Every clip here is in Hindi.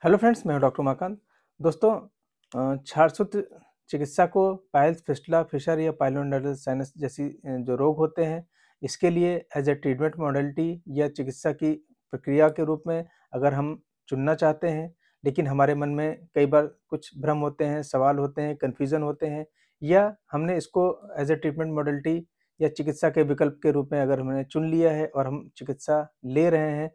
हेलो फ्रेंड्स, मैं हूं डॉक्टर उमाकांत। दोस्तों, छारसूत्र चिकित्सा को पाइल्स, फिस्टुला, फिशर या पाइलोनेडल साइनस जैसी जो रोग होते हैं, इसके लिए एज ए ट्रीटमेंट मॉडलिटी या चिकित्सा की प्रक्रिया के रूप में अगर हम चुनना चाहते हैं, लेकिन हमारे मन में कई बार कुछ भ्रम होते हैं, सवाल होते हैं, कन्फ्यूज़न होते हैं, या हमने इसको एज ए ट्रीटमेंट मॉडलिटी या चिकित्सा के विकल्प के रूप में अगर हमने चुन लिया है और हम चिकित्सा ले रहे हैं,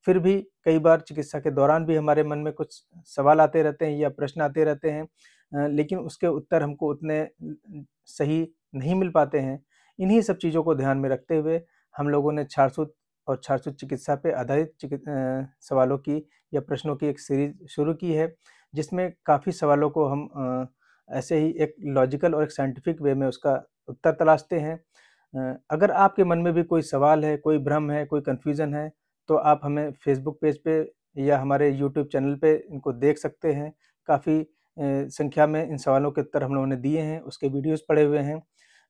फिर भी कई बार चिकित्सा के दौरान भी हमारे मन में कुछ सवाल आते रहते हैं या प्रश्न आते रहते हैं, लेकिन उसके उत्तर हमको उतने सही नहीं मिल पाते हैं। इन्हीं सब चीज़ों को ध्यान में रखते हुए हम लोगों ने छारसूत्र और छारसूत्र चिकित्सा पे आधारित सवालों की या प्रश्नों की एक सीरीज़ शुरू की है, जिसमें काफ़ी सवालों को हम ऐसे ही एक लॉजिकल और एक साइंटिफिक वे में उसका उत्तर तलाशते हैं। अगर आपके मन में भी कोई सवाल है, कोई भ्रम है, कोई कन्फ्यूज़न है, तो आप हमें फ़ेसबुक पेज पे या हमारे यूट्यूब चैनल पे इनको देख सकते हैं। काफ़ी संख्या में इन सवालों के उत्तर हम लोगों ने दिए हैं, उसके वीडियोज़ पड़े हुए हैं।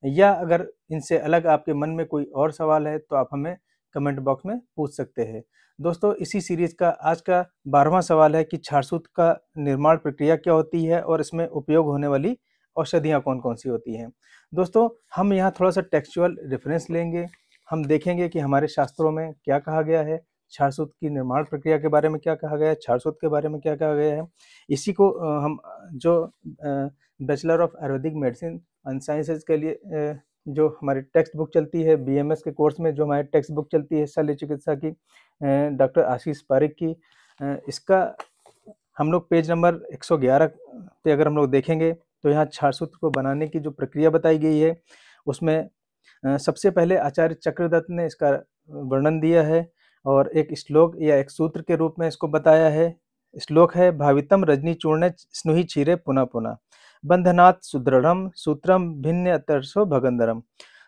या अगर इनसे अलग आपके मन में कोई और सवाल है, तो आप हमें कमेंट बॉक्स में पूछ सकते हैं। दोस्तों, इसी सीरीज़ का आज का 12वां सवाल है कि छारसूत्र का निर्माण प्रक्रिया क्या होती है और इसमें उपयोग होने वाली औषधियाँ कौन-कौन सी होती हैं? दोस्तों, हम यहाँ थोड़ा-सा टेक्सचुअल रेफ़रेंस लेंगे। हम देखेंगे कि हमारे शास्त्रों में क्या कहा गया है, छारसूत्र की निर्माण प्रक्रिया के बारे में क्या कहा गया है, छारसूत्र के बारे में क्या कहा गया है। इसी को हम जो bachelor of Ayurvedic medicine and sciences के लिए जो हमारी टेक्स्ट बुक चलती है, बीएमएस के कोर्स में जो हमारी टेक्स्ट बुक चलती है शल्य चिकित्सा की, डॉक्टर आशीष पारिक की, इसका हम लोग पेज नंबर 111 पे अगर हम लोग देखेंगे, तो यहाँ छारसूत्र को बनाने की जो प्रक्रिया बताई गई है, उसमें सबसे पहले आचार्य चक्रदत्त ने इसका वर्णन दिया है और एक श्लोक या एक सूत्र के रूप में इसको बताया है। श्लोक है, भावितम रजनी चूर्ण स्नुहि क्षीरे पुनः पुनः बंधनात् सुदृढ़म सूत्रम भिन्न अतर्षो भगंधरम।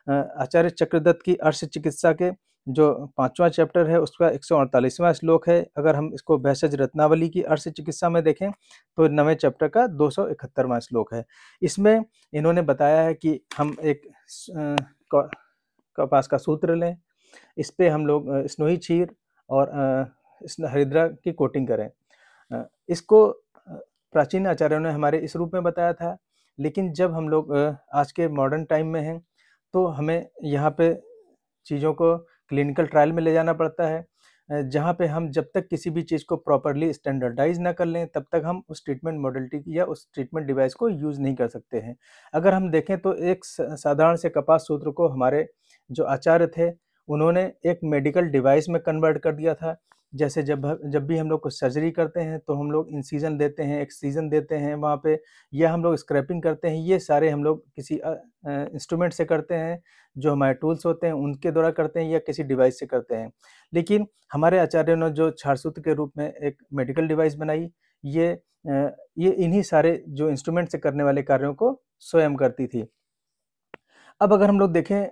आचार्य चक्रदत्त की अर्श चिकित्सा के जो 5वां चैप्टर है, उसका 148वां श्लोक है। अगर हम इसको भैषज रत्नावली की अर्श चिकित्सा में देखें, तो 9वें चैप्टर का 271वां श्लोक है। इसमें इन्होंने बताया है कि हम एक कपास का सूत्र लें, इस पे हम लोग स्नोई क्षीर और हरिद्रा की कोटिंग करें। इसको प्राचीन आचार्यों ने हमारे इस रूप में बताया था, लेकिन जब हम लोग आज के मॉडर्न टाइम में हैं, तो हमें यहाँ पे चीज़ों को क्लिनिकल ट्रायल में ले जाना पड़ता है, जहाँ पे हम जब तक किसी भी चीज़ को प्रॉपर्ली स्टैंडर्डाइज़ ना कर लें, तब तक हम उस ट्रीटमेंट मॉडलिटी या उस ट्रीटमेंट डिवाइस को यूज़ नहीं कर सकते हैं। अगर हम देखें तो एक साधारण से कपास सूत्र को हमारे जो आचार्य थे, उन्होंने एक मेडिकल डिवाइस में कन्वर्ट कर दिया था। जैसे जब भी हम लोग कुछ सर्जरी करते हैं, तो हम लोग इंसिजन देते हैं, एक्ससिजन देते हैं वहाँ पे, या हम लोग स्क्रैपिंग करते हैं, ये सारे हम लोग किसी इंस्ट्रूमेंट से करते हैं, जो हमारे टूल्स होते हैं उनके द्वारा करते हैं या किसी डिवाइस से करते हैं। लेकिन हमारे आचार्यों ने जो छारसूत्र के रूप में एक मेडिकल डिवाइस बनाई, ये इन्हीं सारे जो इंस्ट्रूमेंट से करने वाले कार्यों को स्वयं करती थी। अब अगर हम लोग देखें,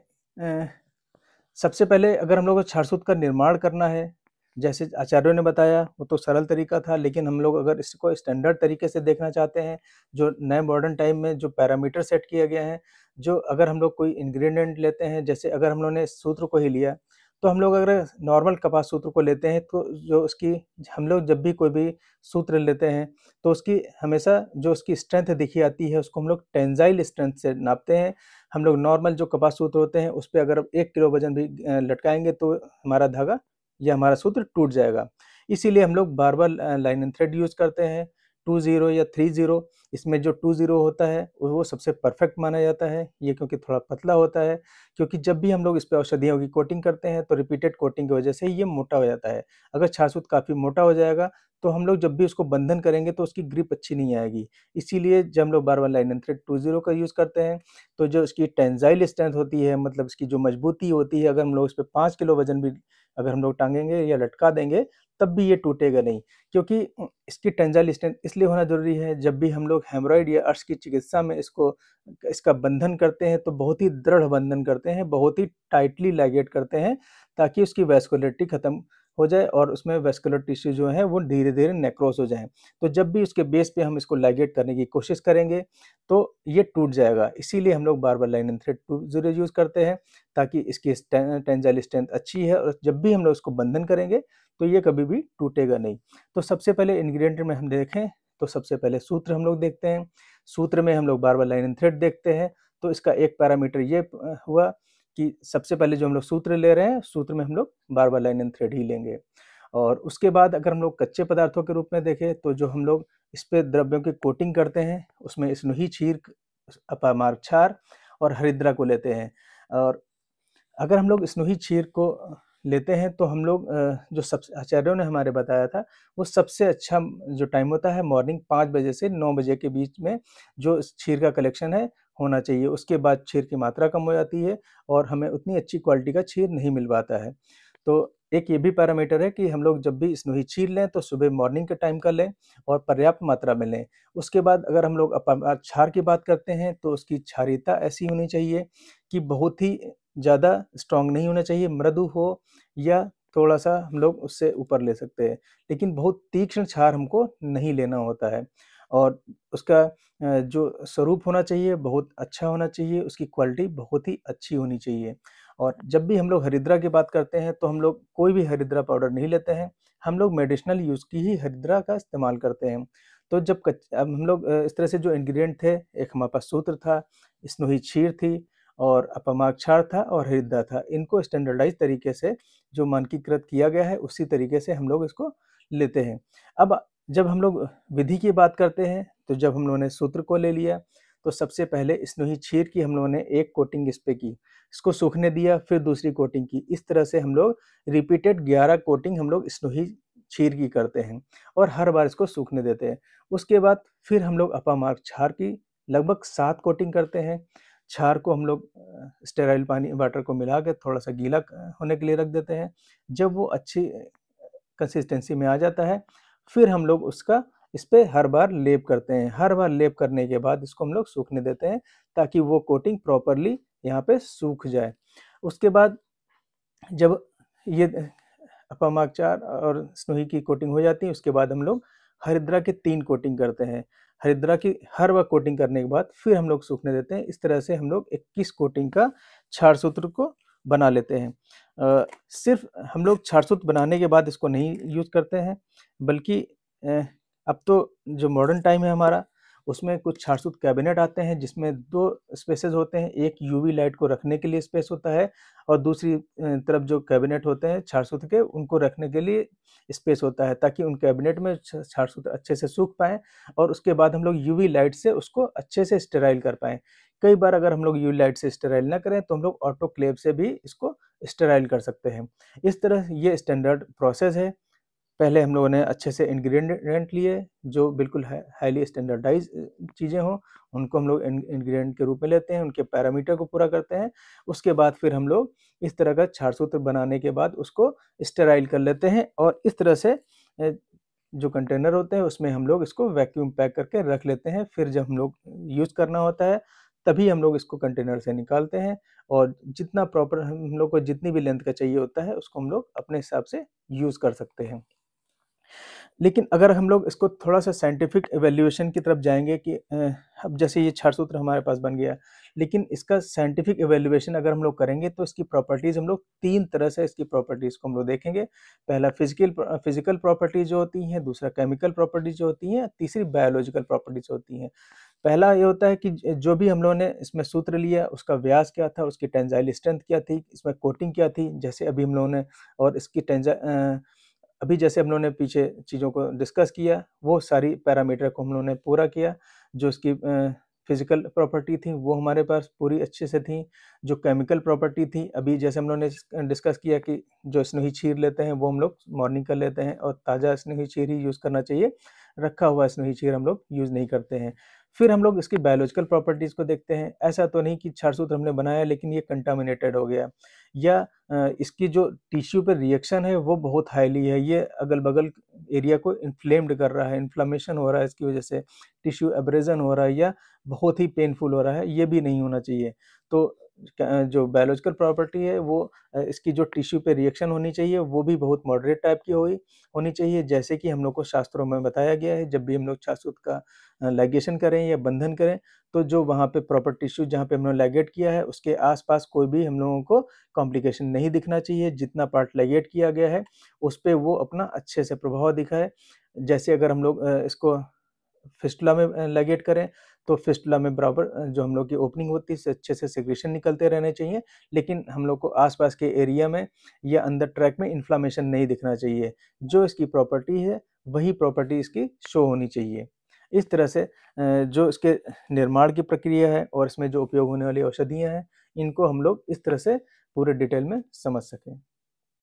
सबसे पहले अगर हम लोग को छारसूत्र का निर्माण करना है, जैसे आचार्यों ने बताया, वो तो सरल तरीका था, लेकिन हम लोग अगर इसको स्टैंडर्ड तरीके से देखना चाहते हैं, जो नए मॉडर्न टाइम में जो पैरामीटर सेट किए गए हैं, जो अगर हम लोग कोई इंग्रेडिएंट लेते हैं, जैसे अगर हम लोगों ने सूत्र को ही लिया, तो हम लोग अगर नॉर्मल कपास सूत्र को लेते हैं, तो जो उसकी हम लोग जब भी कोई भी सूत्र लेते हैं, तो उसकी हमेशा जो उसकी स्ट्रेंथ दिखी आती है, उसको हम लोग टेंजाइल स्ट्रेंथ से नापते हैं। हम लोग नॉर्मल जो कपास सूत्र होते हैं, उस पे अगर 1 किलो वज़न भी लटकाएँगे, तो हमारा धागा या हमारा सूत्र टूट जाएगा। इसीलिए हम लोग बार-बार लाइन एंड थ्रेड यूज़ करते हैं, 20 या 30। इसमें जो 20 होता है, वो सबसे परफेक्ट माना जाता है। ये क्योंकि थोड़ा पतला होता है, क्योंकि जब भी हम लोग इस पे औषधियों की कोटिंग करते हैं, तो रिपीटेड कोटिंग की वजह से ये मोटा हो जाता है। अगर छारसूत्र काफ़ी मोटा हो जाएगा, तो हम लोग जब भी उसको बंधन करेंगे, तो उसकी ग्रिप अच्छी नहीं आएगी। इसीलिए जब हम लोग बार-बार लाइन एंड थ्रेड 20 का यूज़ करते हैं, तो जो इसकी टेंसाइल स्ट्रेंथ होती है, मतलब इसकी जो मजबूती होती है, अगर हम लोग इस पे 5 किलो वज़न भी अगर हम लोग टाँगेंगे या लटका देंगे, तब भी ये टूटेगा नहीं, क्योंकि इसकी टेंसाइल स्ट्रेंथ इसलिए होना ज़रूरी है। जब भी हम लोग हेमरॉइड या अर्श की चिकित्सा में इसका बंधन करते हैं, तो बहुत ही दृढ़ बंधन करते हैं, बहुत ही टाइटली लाइगेट करते हैं, ताकि उसकी वैस्कुलरिटी हो जाए और उसमें वेस्कुलर टिश्यू जो है वो धीरे धीरे नेक्रोस हो जाए। तो जब भी उसके बेस पे हम इसको लाइगेट करने की कोशिश करेंगे तो ये टूट जाएगा। इसीलिए हम लोग बार बार लाइन एंड थ्रेड ज़रूर यूज़ करते हैं, ताकि इसकी टेंसाइल स्ट्रेंथ अच्छी है और जब भी हम लोग इसको बंधन करेंगे तो ये कभी भी टूटेगा नहीं। तो सबसे पहले इंग्रेडिएंट में हम देखें तो सबसे पहले सूत्र हम लोग देखते हैं। सूत्र में हम लोग बार बार लाइन एंड थ्रेड देखते हैं। तो इसका एक पैरामीटर ये हुआ कि सबसे पहले जो हम लोग सूत्र ले रहे हैं, सूत्र में हम लोग बार बार लाइन एंड थ्रेड ही लेंगे। और उसके बाद अगर हम लोग कच्चे पदार्थों के रूप में देखें तो जो हम लोग इस पे द्रव्यों की कोटिंग करते हैं उसमें स्नोही क्षीर, अपामार्ग क्षार और हरिद्रा को लेते हैं। और अगर हम लोग स्नोही क्षीर को लेते हैं तो हम लोग जो सब आचार्यों ने हमारे बताया था वो सबसे अच्छा जो टाइम होता है मॉर्निंग 5 बजे से 9 बजे के बीच में जो क्षीर का कलेक्शन है होना चाहिए। उसके बाद क्षीर की मात्रा कम हो जाती है और हमें उतनी अच्छी क्वालिटी का क्षीर नहीं मिल पाता है। तो एक ये भी पैरामीटर है कि हम लोग जब भी स्नोही क्षीर लें तो सुबह मॉर्निंग के टाइम का लें और पर्याप्त मात्रा में लें। उसके बाद अगर हम लोग क्षार की बात करते हैं तो उसकी क्षारीयता ऐसी होनी चाहिए कि बहुत ही ज़्यादा स्ट्रॉन्ग नहीं होना चाहिए, मृदु हो या थोड़ा-सा हम लोग उससे ऊपर ले सकते हैं। लेकिन बहुत तीक्ष्ण क्षार हमको नहीं लेना होता है और उसका जो स्वरूप होना चाहिए बहुत अच्छा होना चाहिए, उसकी क्वालिटी बहुत ही अच्छी होनी चाहिए। और जब भी हम लोग हरिद्रा की बात करते हैं तो हम लोग कोई भी हरिद्रा पाउडर नहीं लेते हैं, हम लोग मेडिसिनल यूज़ की ही हरिद्रा का इस्तेमाल करते हैं। तो अब हम लोग इस तरह से जो इंग्रीडिएंट थे, एक हमारे पास सूत्र था, स्नोही क्षीर थी और अपामार्ग क्षार था और हरिद्रा था। इनको स्टैंडर्डाइज़ तरीके से जो मानकीकृत किया गया है उसी तरीके से हम लोग इसको लेते हैं। अब जब हम लोग विधि की बात करते हैं तो जब हम लोगों ने सूत्र को ले लिया तो सबसे पहले स्नोही क्षीर की हम लोगों ने एक कोटिंग इस पे की, इसको सूखने दिया, फिर दूसरी कोटिंग की। इस तरह से हम लोग रिपीटेड 11 कोटिंग हम लोग स्नोही क्षीर की करते हैं और हर बार इसको सूखने देते हैं। उसके बाद फिर हम लोग अपामार्ग क्षार की लगभग 7 कोटिंग करते हैं। क्षार को हम लोग स्टेराइल पानी वाटर को मिला के थोड़ा-सा गीला होने के लिए रख देते हैं। जब वो अच्छी कंसिस्टेंसी में आ जाता है, फिर हम लोग उसका इस पे हर बार लेप करते हैं। हर बार लेप करने के बाद इसको हम लोग सूखने देते हैं ताकि वो कोटिंग प्रॉपर्ली यहाँ पे सूख जाए। उसके बाद जब ये अपामार्ग क्षार और स्नोही की कोटिंग हो जाती है उसके बाद हम लोग हरिद्रा की 3 कोटिंग करते हैं। हरिद्रा की हर बार कोटिंग करने के बाद फिर हम लोग सूखने देते हैं। इस तरह से हम लोग 21 कोटिंग का क्षार सूत्र को बना लेते हैं। सिर्फ हम लोग क्षार सूत्र बनाने के बाद इसको नहीं यूज़ करते हैं, बल्कि अब तो जो मॉडर्न टाइम है हमारा उसमें कुछ क्षार सूत्र कैबिनेट आते हैं जिसमें 2 स्पेसेस होते हैं। एक यूवी लाइट को रखने के लिए स्पेस होता है और दूसरी तरफ जो कैबिनेट होते हैं क्षार सूत्र के उनको रखने के लिए स्पेस होता है, ताकि उन कैबिनेट में क्षार सूत्र अच्छे से सूख पाएँ और उसके बाद हम लोग यूवी लाइट से उसको अच्छे से स्टेराइल कर पाएँ। कई बार अगर हम लोग यूवी लाइट से स्टेराइल ना करें तो हम लोग ऑटोक्लेव से भी इसको स्टेराइल कर सकते हैं। इस तरह ये स्टैंडर्ड प्रोसेस है। पहले हम लोगों ने अच्छे से इंग्रेडिएंट लिए जो बिल्कुल हाईली स्टैंडर्डाइज चीज़ें हों, उनको हम लोग इंग्रेडिएंट के रूप में लेते हैं, उनके पैरामीटर को पूरा करते हैं। उसके बाद फिर हम लोग इस तरह का क्षार सूत्र बनाने के बाद उसको स्टेराइल कर लेते हैं और इस तरह से जो कंटेनर होते हैं उसमें हम लोग इसको वैक्यूम पैक करके रख लेते हैं। फिर जब हम लोग यूज़ करना होता है तभी हम लोग इसको कंटेनर से निकालते हैं और जितना प्रॉपर हम लोग को जितनी भी लेंथ का चाहिए होता है उसको हम लोग अपने हिसाब से यूज़ कर सकते हैं। लेकिन अगर हम लोग इसको थोड़ा-सा साइंटिफिक इवैल्यूएशन की तरफ जाएँगे कि अब जैसे ये क्षार सूत्र हमारे पास बन गया, लेकिन इसका साइंटिफिक इवैल्यूएशन अगर हम लोग करेंगे तो इसकी प्रॉपर्टीज़ हम लोग 3 तरह से इसकी प्रॉपर्टीज़ को हम लोग देखेंगे। पहला फिज़िकल प्रॉपर्टीज़ जो होती हैं, दूसरा केमिकल प्रॉपर्टीज़ जो होती हैं, तीसरी बायोलॉजिकल प्रॉपर्टीज़ होती हैं। पहला ये होता है कि जो भी हम लोगों ने इसमें सूत्र लिया उसका व्यास क्या था, उसकी टेंसाइल स्ट्रेंथ क्या थी, इसमें कोटिंग क्या थी, जैसे अभी हम लोगों ने और इसकी अभी जैसे हम लोगों ने पीछे चीज़ों को डिस्कस किया, वो सारी पैरामीटर को हम लोगों ने पूरा किया। जो इसकी फिज़िकल प्रॉपर्टी थी, वो हमारे पास पूरी अच्छे से थी। जो केमिकल प्रॉपर्टी थी, अभी जैसे हम लोगों ने डिस्कस किया कि जो स्नोही क्षीर लेते हैं, वो हम लोग मॉर्निंग का लेते हैं और ताज़ा स्नोही क्षीर ही यूज़ करना चाहिए। रखा हुआ स्नोही क्षीर हम लोग यूज़ नहीं करते हैं। फिर हम लोग इसकी बायोलॉजिकल प्रॉपर्टीज़ को देखते हैं। ऐसा तो नहीं कि क्षार सूत्र हमने बनाया लेकिन ये कंटामिनेटेड हो गया या इसकी जो टिश्यू पे रिएक्शन है वो बहुत हाईली है, ये अगल-बगल एरिया को इन्फ्लेम्ड कर रहा है, इन्फ्लेमेशन हो रहा है इसकी वजह से, टिश्यू एब्रेज़न हो रहा है या बहुत ही पेनफुल हो रहा है, ये भी नहीं होना चाहिए। तो जो बायोलॉजिकल प्रॉपर्टी है वो इसकी जो टिश्यू पे रिएक्शन होनी चाहिए वो भी बहुत मॉडरेट टाइप की होनी चाहिए, जैसे कि हम लोग को शास्त्रों में बताया गया है। जब भी हम लोग छाछसूत का लाइगेशन करें या बंधन करें, तो जो वहाँ पे प्रॉपर टिश्यू जहाँ पे हमने लाइगेट किया है उसके आसपास कोई भी हम लोगों को कॉम्प्लिकेशन नहीं दिखना चाहिए। जितना पार्ट लाइगेट किया गया है उस पे वो अपना अच्छे से प्रभाव दिखाए। जैसे अगर हम लोग इसको फिस्टुला में लाइगेट करें, तो फिस्टुला में बराबर जो हम लोग की ओपनिंग होती है इससे अच्छे से सेक्रेशन निकलते रहने चाहिए, लेकिन हम लोग को आसपास के एरिया में या अंदर ट्रैक में इन्फ्लामेशन नहीं दिखना चाहिए। जो इसकी प्रॉपर्टी है वही प्रॉपर्टी इसकी शो होनी चाहिए। इस तरह से जो इसके निर्माण की प्रक्रिया है और इसमें जो उपयोग होने वाली औषधियाँ हैं, इनको हम लोग इस तरह से पूरे डिटेल में समझ सकें।